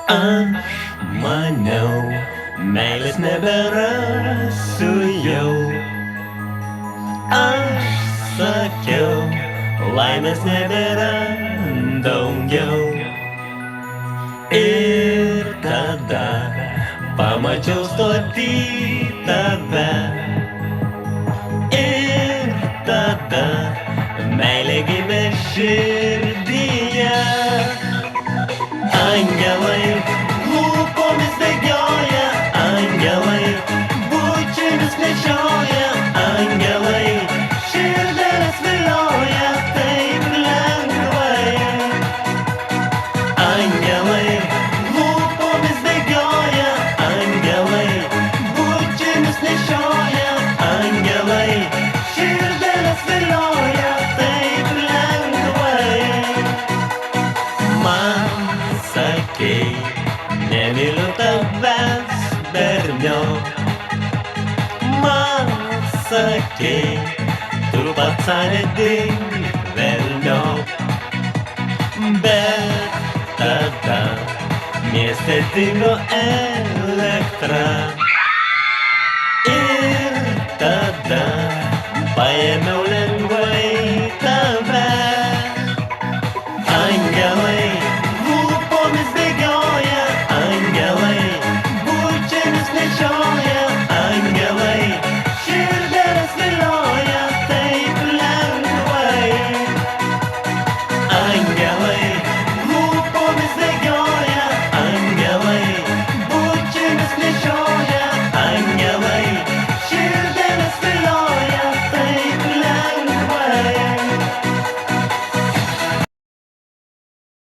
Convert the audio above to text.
Aš maniau, meilės nebėra su jau. Aš sakiau, laimės nebėra daugiau. Ir tada pamačiau stotį tave. Ir tada meilė gimė širdyje. Angelai lūpomis bėgioja, angelai bučinius nešioja, angelai širdeles vilioja taip lengvai. Angelai lūpomis bėgioja, angelai bučinius nešioja, angelai širdeles vilioja taip lengvai. Man sakei, nemyliu tavęs, berniok. Man sakei, tu pats neding velniok. Bet tada mieste dingo elektra.